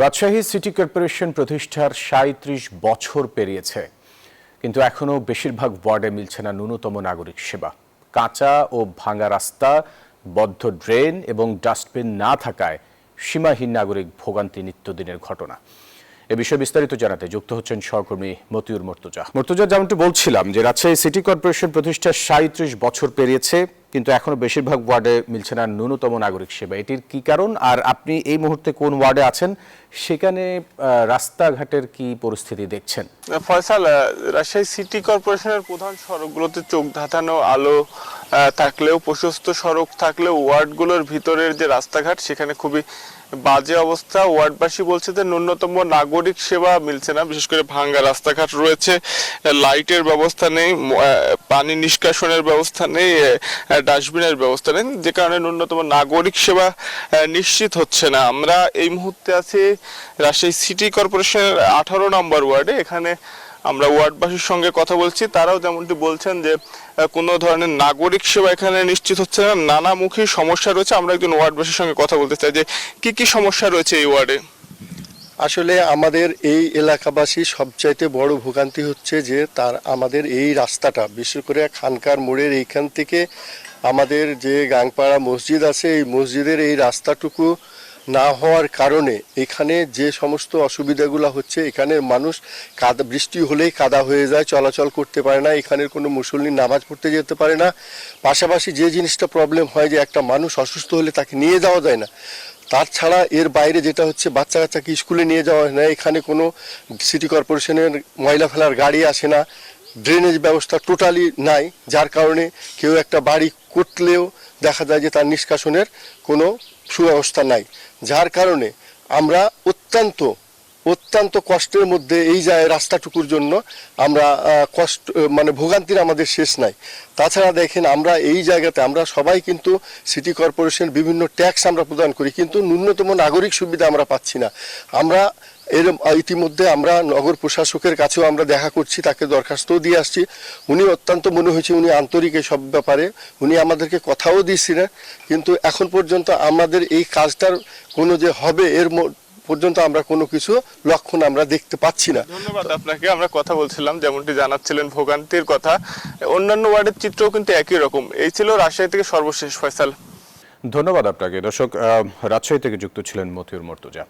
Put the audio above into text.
Rajshahi city corporation প্রতিষ্ঠার ৩৭ বছর পেরিয়েছে, কিন্তু এখনও বেশিরভাগ ওয়ার্ডে মিলছে না ন্যূনতম নাগরিক সেবা। কাঁচা ও ভাঙা রাস্তা, বদ্ধ ড্রেন এবং ডাস্টবিন না থাকায় সীমাহীন নাগরিক ভোগান্তি নিত্যদিনের ঘটনা। এ বিষয়ে বিস্তারিত জানাতে যুক্ত হচ্ছেন সহকর্মী মতিউর মর্তুজা। যেমনটি বলছিলাম যে রাজশাহী সিটি কর্পোরেশন প্রতিষ্ঠার ৩৭ বছর পেরিয়েছে, কিন্তু এখনো বেশিরভাগ ওয়ার্ডে মিলছে না ন্যূনতম নাগরিক সেবা। এটির কি কারণ, আর আপনি এই মুহূর্তে কোন ওয়ার্ডে আছেন, সেখানে রাস্তাঘাটের কি পরিস্থিতি দেখছেন? ফয়সাল, রাজশাহী সিটি কর্পোরেশনের প্রধান সড়কগুলোতে চোখ ধাঁধানো আলো থাকলেও, প্রশস্ত সড়ক থাকলেও ওয়ার্ডগুলোর ভিতরের যে রাস্তাঘাট সেখানে খুবই বাজে অবস্থা। ওয়ার্ডবাসী বলছে যে ন্যূনতম নাগরিক সেবা মিলছে না। বিশেষ করে ভাঙ্গা রাস্তাঘাট রয়েছে, লাইটের ব্যবস্থা নেই, পানি নিষ্কাশনের ব্যবস্থা নেই, ডাস্টবিনের ব্যবস্থা নেই, যে কারণে ন্যূনতম নাগরিক সেবা নিশ্চিত হচ্ছে না। আমরা এই মুহূর্তে আছি রাজশাহী সিটি কর্পোরেশনের 18 নম্বর ওয়ার্ডে। এখানে আমরা ওয়ার্ডবাসীর সঙ্গে কথা বলছি, তারাও যেমনটি বলছেন যে কোনো ধরনের নাগরিক সেবা এখানে নিশ্চিত হচ্ছে না, নানামুখী সমস্যা রয়েছে। আমরা একজন ওয়ার্ডবাসীর সঙ্গে কথা বলতে চাই যে কি সমস্যা রয়েছে এই ওয়ার্ডে। আসলে আমাদের এই এলাকাবাসী সবচাইতে বড় ভোগান্তি হচ্ছে যে আমাদের এই রাস্তাটা, বিশেষ করে খানকার মোড়ের এইখান থেকে আমাদের যে গাংপাড়া মসজিদ আছে, এই মসজিদের এই রাস্তাটুকু না হওয়ার কারণে এখানে যে সমস্ত অসুবিধাগুলো হচ্ছে, এখানের মানুষ বৃষ্টি হলেই কাদা হয়ে যায়, চলাচল করতে পারে না, এখানের কোনো মুসল্লি নামাজ পড়তে যেতে পারে না। পাশাপাশি যে জিনিসটা প্রবলেম হয় যে একটা মানুষ অসুস্থ হলে তাকে নিয়ে যাওয়া যায় না। তার ছাড়া এর বাইরে যেটা হচ্ছে, বাচ্চা কাচ্চাকে স্কুলে নিয়ে যাওয়া হয় না, এখানে কোনো সিটি কর্পোরেশনের ময়লা ফেলার গাড়ি আসে না, ড্রেনেজ ব্যবস্থা টোটালি নাই, যার কারণে কেউ একটা বাড়ি করলেও দেখা যায় যে তার নিষ্কাশনের কোনো সুব্যবস্থা নাই। যার কারণে আমরা অত্যন্ত কষ্টের মধ্যে এই যায় রাস্তাটুকুর জন্য আমরা ভোগান্তির আমাদের শেষ নাই। তাছাড়া দেখেন, আমরা এই জায়গাতে আমরা সবাই কিন্তু সিটি কর্পোরেশন বিভিন্ন ট্যাক্স আমরা প্রদান করি, কিন্তু ন্যূনতম নাগরিক সুবিধা আমরা পাচ্ছি না। আমরা ইতিমধ্যে আমরা নগর প্রশাসকের কাছেও আমরা দেখা করছি, তাকে দরখাস্তও দিয়ে আসছি। উনি অত্যন্ত মনে হয়েছে উনি আন্তরিক এই সব ব্যাপারে, উনি আমাদেরকে কথাও দিয়েছিলেন, কিন্তু এখন পর্যন্ত আমাদের এই কাজটার কোনো যে হবে এর পর্যন্ত আমরা কোনো কিছু লক্ষণ আমরা দেখতে পাচ্ছি না। ধন্যবাদ আপনাকে। আমরা কথা বলছিলাম, যেমনটি জানাচ্ছিলেন ভোগান্তির কথা, অন্যান্য ওয়ার্ডের চিত্রও কিন্তু একই রকম। এই ছিল রাজশাহী থেকে সর্বশেষ। ফয়সাল, ধন্যবাদ আপনাকে। দর্শক, রাজশাহী থেকে যুক্ত ছিলেন মতিউর মর্তুজা।